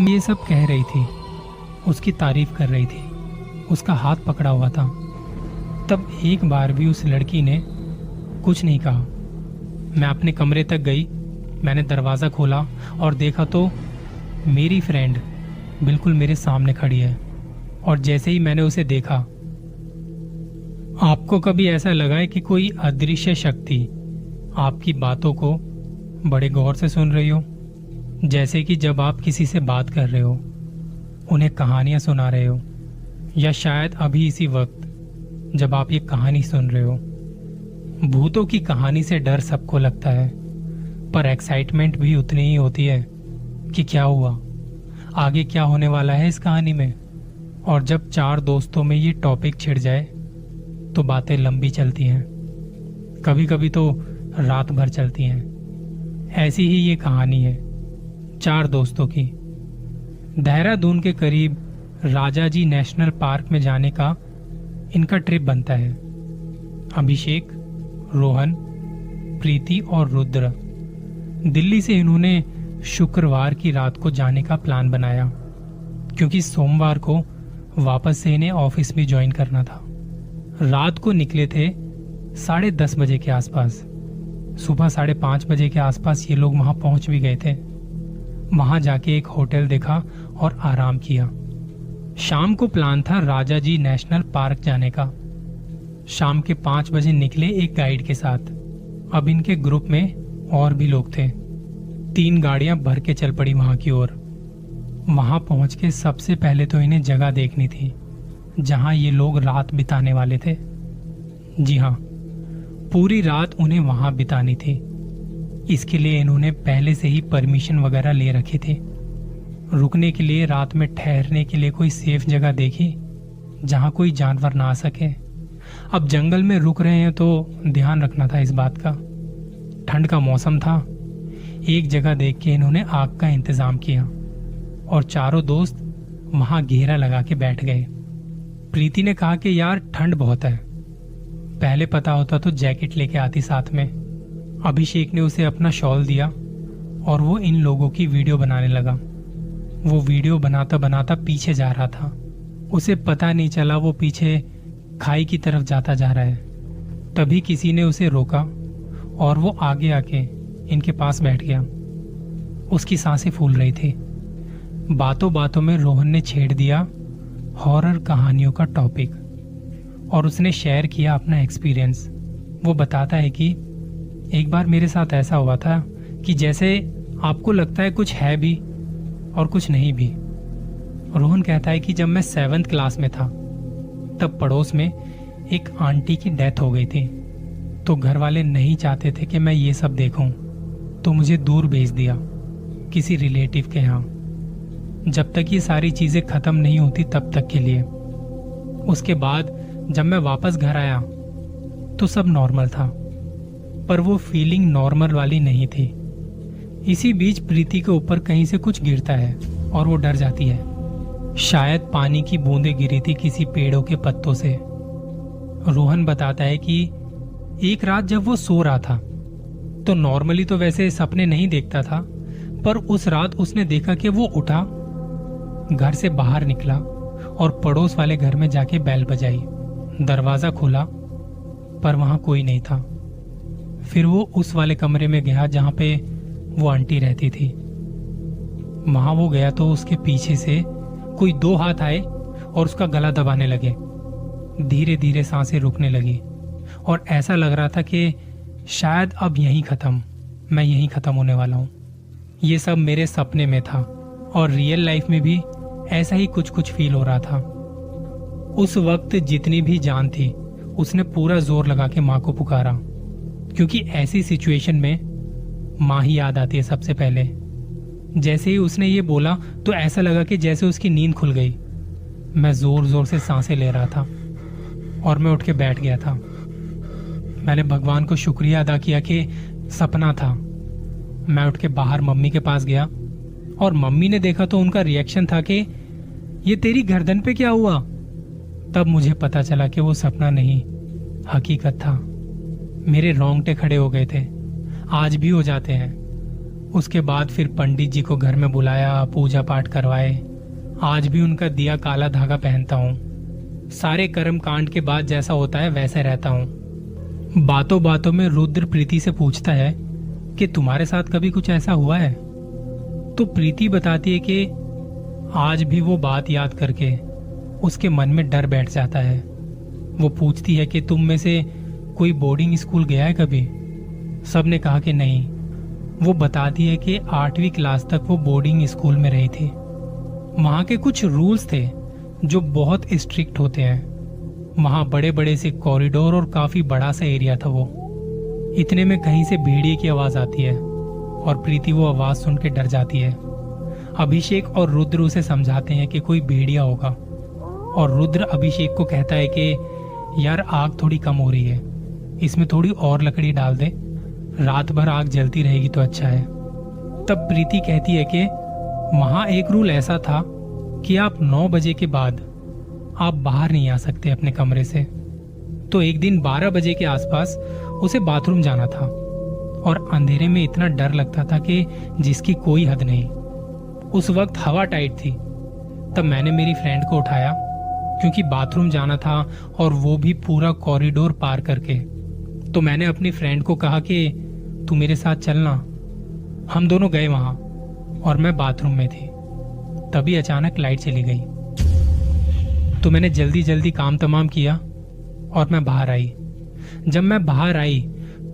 ये सब कह रही थी, उसकी तारीफ कर रही थी, उसका हाथ पकड़ा हुआ था। तब एक बार भी उस लड़की ने कुछ नहीं कहा। मैं अपने कमरे तक गई, मैंने दरवाज़ा खोला और देखा तो मेरी फ्रेंड बिल्कुल मेरे सामने खड़ी है। और जैसे ही मैंने उसे देखा, आपको कभी ऐसा लगा है कि कोई अदृश्य शक्ति आपकी बातों को बड़े गौर से सुन रही हो? जैसे कि जब आप किसी से बात कर रहे हो, उन्हें कहानियां सुना रहे हो, या शायद अभी इसी वक्त जब आप ये कहानी सुन रहे हो। भूतों की कहानी से डर सबको लगता है, पर एक्साइटमेंट भी उतनी ही होती है कि क्या हुआ, आगे क्या होने वाला है इस कहानी में। और जब चार दोस्तों में ये टॉपिक छिड़ जाए तो बातें लंबी चलती हैं, कभी कभी तो रात भर चलती हैं। ऐसी ही ये कहानी है चार दोस्तों की। देहरादून के करीब राजाजी नेशनल पार्क में जाने का इनका ट्रिप बनता है। अभिषेक, रोहन, प्रीति और रुद्र दिल्ली से इन्होंने शुक्रवार की रात को जाने का प्लान बनाया, क्योंकि सोमवार को वापस से इन्हें ऑफिस भी ज्वाइन करना था। रात को निकले थे 10:30 बजे के आसपास। सुबह 5:30 बजे के आसपास ये लोग वहां पहुंच भी गए थे। वहां जाके एक होटल देखा और आराम किया। शाम को प्लान था राजाजी नेशनल पार्क जाने का। शाम के 5 बजे निकले एक गाइड के साथ। अब इनके ग्रुप में और भी लोग थे। 3 गाड़ियां भर के चल पड़ी वहां की ओर। वहां पहुंच के सबसे पहले तो इन्हें जगह देखनी थी जहां ये लोग रात बिताने वाले थे। जी हाँ, पूरी रात उन्हें वहां बितानी थी। इसके लिए इन्होंने पहले से ही परमिशन वगैरह ले रखी थी। रुकने के लिए, रात में ठहरने के लिए कोई सेफ जगह देखी जहां कोई जानवर ना आ सके। अब जंगल में रुक रहे हैं तो ध्यान रखना था इस बात का। ठंड का मौसम था। एक जगह देख के इन्होंने आग का इंतजाम किया और चारों दोस्त वहां घेरा लगा के बैठ गए। प्रीति ने कहा कि यार ठंड बहुत है, पहले पता होता तो जैकेट लेके आती साथ में। अभिषेक ने उसे अपना शॉल दिया और वो इन लोगों की वीडियो बनाने लगा। वो वीडियो बनाता बनाता पीछे जा रहा था। उसे पता नहीं चला वो पीछे खाई की तरफ जाता जा रहा है। तभी किसी ने उसे रोका और वो आगे आके इनके पास बैठ गया। उसकी सांसें फूल रही थी। बातों बातों में रोहन ने छेड़ दिया हॉरर कहानियों का टॉपिक और उसने शेयर किया अपना एक्सपीरियंस। वो बताता है कि एक बार मेरे साथ ऐसा हुआ था कि जैसे आपको लगता है कुछ है भी और कुछ नहीं भी। रोहन कहता है कि जब मैं 7th क्लास में था तब पड़ोस में एक आंटी की डेथ हो गई थी, तो घर वाले नहीं चाहते थे कि मैं ये सब देखूं, तो मुझे दूर भेज दिया किसी रिलेटिव के यहाँ, जब तक ये सारी चीजें खत्म नहीं होती तब तक के लिए। उसके बाद जब मैं वापस घर आया तो सब नॉर्मल था, पर वो फीलिंग नॉर्मल वाली नहीं थी। इसी बीच प्रीति के ऊपर कहीं से कुछ गिरता है और वो डर जाती है। शायद पानी की बूंदें गिरी थी किसी पेड़ों के पत्तों से। रोहन बताता है कि एक रात जब वो सो रहा था तो नॉर्मली तो वैसे सपने नहीं देखता था, पर उस रात उसने देखा कि वो उठा, घर से बाहर निकला और पड़ोस वाले घर में जाके बेल बजाई। दरवाजा खुला पर वहां कोई नहीं था। फिर वो उस वाले कमरे में गया जहां पे वो आंटी रहती थी। वहां वो गया तो उसके पीछे से कोई 2 हाथ आए और उसका गला दबाने लगे। धीरे धीरे सांसें रुकने लगी और ऐसा लग रहा था कि शायद अब यहीं खत्म, मैं यहीं खत्म होने वाला हूं। ये सब मेरे सपने में था और रियल लाइफ में भी ऐसा ही कुछ कुछ फील हो रहा था। उस वक्त जितनी भी जान थी उसने पूरा जोर लगा के माँ को पुकारा, क्योंकि ऐसी सिचुएशन में माँ ही याद आती है सबसे पहले। जैसे ही उसने ये बोला तो ऐसा लगा कि जैसे उसकी नींद खुल गई। मैं जोर जोर से सांसें ले रहा था और मैं उठ के बैठ गया था। मैंने भगवान को शुक्रिया अदा किया कि सपना था। मैं उठ के बाहर मम्मी के पास गया और मम्मी ने देखा तो उनका रिएक्शन था कि ये तेरी गर्दन पे क्या हुआ। तब मुझे पता चला कि वो सपना नहीं, हकीकत था। मेरे रोंगटे खड़े हो गए थे, आज भी हो जाते हैं। उसके बाद फिर पंडित जी को घर में बुलाया, पूजा पाठ करवाए। आज भी उनका दिया काला धागा पहनता हूँ। सारे कर्म कांड के बाद जैसा होता है वैसे रहता हूँ। बातों बातों में रुद्र प्रीति से पूछता है कि तुम्हारे साथ कभी कुछ ऐसा हुआ है? तो प्रीति बताती है कि आज भी वो बात याद करके उसके मन में डर बैठ जाता है। वो पूछती है कि तुम में से कोई बोर्डिंग स्कूल गया है कभी? सबने कहा कि नहीं। वो बताती है कि 8वीं क्लास तक वो बोर्डिंग स्कूल में रही थी। वहाँ के कुछ रूल्स थे जो बहुत स्ट्रिक्ट होते हैं। वहाँ बड़े बड़े से कॉरिडोर और काफी बड़ा सा एरिया था। वो इतने में कहीं से भेड़िए की आवाज आती है और प्रीति वो आवाज सुन के डर जाती है। अभिषेक और रुद्र उसे समझाते हैं कि कोई भेड़िया होगा और रुद्र अभिषेक को कहता है कि यार आग थोड़ी कम हो रही है, इसमें थोड़ी और लकड़ी डाल दे, रात भर आग जलती रहेगी तो अच्छा है। तब प्रीति कहती है कि वहां एक रूल ऐसा था कि आप 9 बजे के बाद आप बाहर नहीं आ सकते अपने कमरे से। तो एक दिन 12 बजे के आसपास उसे बाथरूम जाना था और अंधेरे में इतना डर लगता था कि जिसकी कोई हद नहीं। उस वक्त हवा टाइट थी। तब मैंने मेरी फ्रेंड को उठाया क्योंकि बाथरूम जाना था और वो भी पूरा कॉरिडोर पार करके। तो मैंने अपनी फ्रेंड को कहा कि तू मेरे साथ चलना। हम दोनों गए वहां और मैं बाथरूम में थी। तभी अचानक लाइट चली गई। तो मैंने जल्दी जल्दी काम तमाम किया और मैं बाहर आई। जब मैं बाहर आई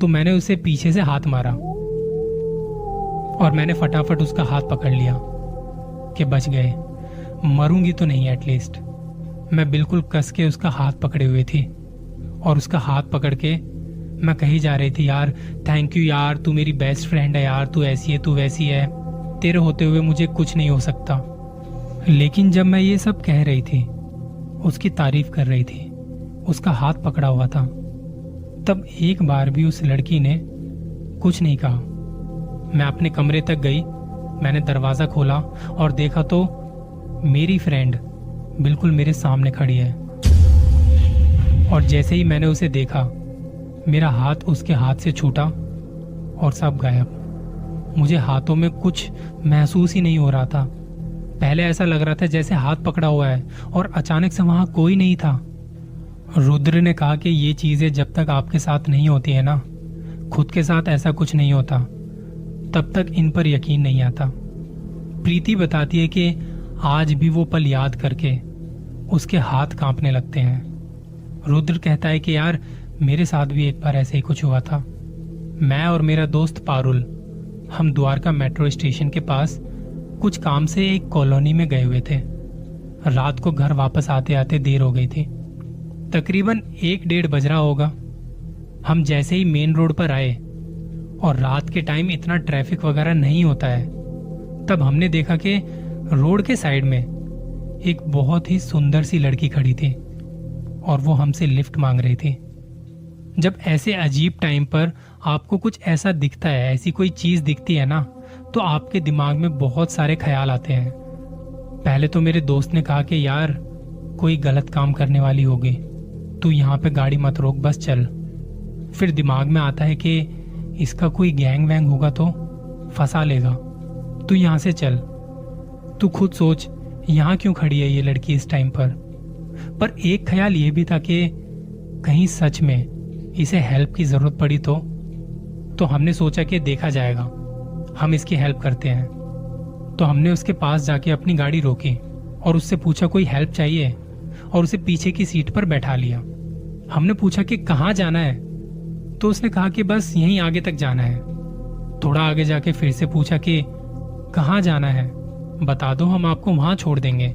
तो मैंने उसे पीछे से हाथ मारा और मैंने फटाफट उसका हाथ पकड़ लिया कि बच गए, मरूंगी तो नहीं एटलीस्ट। मैं बिल्कुल कस के उसका हाथ पकड़े हुए थी और उसका हाथ पकड़ के मैं कही जा रही थी, यार थैंक यू यार, तू मेरी बेस्ट फ्रेंड है यार, तू ऐसी है, तू वैसी है, तेरे होते हुए मुझे कुछ नहीं हो सकता। लेकिन जब मैं ये सब कह रही थी, उसकी तारीफ कर रही थी, उसका हाथ पकड़ा हुआ था, तब एक बार भी उस लड़की ने कुछ नहीं कहा। मैं अपने कमरे तक गई, मैंने दरवाजा खोला और देखा तो मेरी फ्रेंड बिल्कुल मेरे सामने खड़ी है। और जैसे ही मैंने उसे देखा, मेरा हाथ उसके हाथ से छूटा और सब गायब। मुझे हाथों में कुछ महसूस ही नहीं हो रहा था। पहले ऐसा लग रहा था जैसे हाथ पकड़ा हुआ है और अचानक से वहां कोई नहीं था। रुद्र ने कहा कि ये चीजें जब तक आपके साथ नहीं होती है ना, खुद के साथ ऐसा कुछ नहीं होता, तब तक इन पर यकीन नहीं आता। प्रीति बताती है कि आज भी वो पल याद करके उसके हाथ कांपने लगते हैं। रुद्र कहता है कि यार मेरे साथ भी एक बार ऐसे ही कुछ हुआ था। मैं और मेरा दोस्त पारुल, हम द्वारका मेट्रो स्टेशन के पास कुछ काम से एक कॉलोनी में गए हुए थे। रात को घर वापस आते आते देर हो गई थी, तकरीबन 1-1:30 बज रहा होगा। हम जैसे ही मेन रोड पर आए और रात के टाइम इतना ट्रैफिक वगैरह नहीं होता है, तब हमने देखा कि रोड के साइड में एक बहुत ही सुंदर सी लड़की खड़ी थी और वो हमसे लिफ्ट मांग रही थी। जब ऐसे अजीब टाइम पर आपको कुछ ऐसा दिखता है, ऐसी कोई चीज दिखती है ना, तो आपके दिमाग में बहुत सारे ख्याल आते हैं। पहले तो मेरे दोस्त ने कहा कि यार कोई गलत काम करने वाली होगी, तू यहाँ पे गाड़ी मत रोक, बस चल। फिर दिमाग में आता है कि इसका कोई गैंग वैंग होगा तो फंसा लेगा, तू यहाँ से चल। तू खुद सोच यहाँ क्यों खड़ी है ये लड़की इस टाइम पर एक ख्याल ये भी था कि कहीं सच में इसे हेल्प की जरूरत पड़ी तो हमने सोचा कि देखा जाएगा, हम इसकी हेल्प करते हैं। तो हमने उसके पास जाके अपनी गाड़ी रोकी और उससे पूछा कोई हेल्प चाहिए और उसे पीछे की सीट पर बैठा लिया। हमने पूछा कि कहाँ जाना है, तो उसने कहा कि बस यहीं आगे तक जाना है। थोड़ा आगे जाके फिर से पूछा कि कहाँ जाना है, बता दो, हम आपको वहां छोड़ देंगे।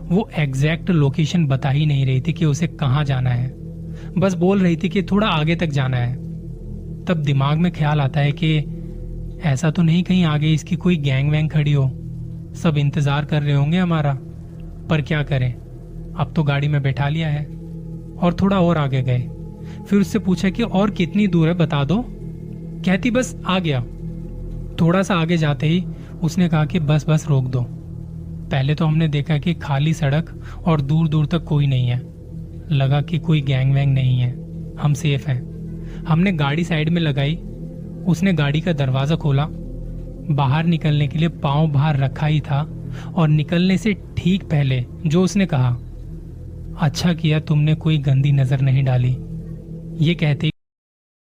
वो एग्जैक्ट लोकेशन बता ही नहीं रही थी कि उसे कहाँ जाना है, बस बोल रही थी कि थोड़ा आगे तक जाना है। तब दिमाग में ख्याल आता है कि ऐसा तो नहीं कहीं आगे इसकी कोई गैंग वैंग खड़ी हो, सब इंतजार कर रहे होंगे हमारा, पर क्या करें, अब तो गाड़ी में बैठा लिया है। और थोड़ा और आगे गए, फिर उससे पूछा कि और कितनी दूर है बता दो, कहती बस आ गया। थोड़ा सा आगे जाते ही उसने कहा कि बस बस रोक दो। पहले तो हमने देखा कि खाली सड़क और दूर दूर तक कोई नहीं है, लगा कि कोई गैंग वैंग नहीं है, हम सेफ हैं। हमने गाड़ी साइड में लगाई, उसने गाड़ी का दरवाजा खोला, बाहर निकलने के लिए पांव बाहर रखा ही था और निकलने से ठीक पहले जो उसने कहा, अच्छा किया तुमने कोई गंदी नजर नहीं डाली, ये कहते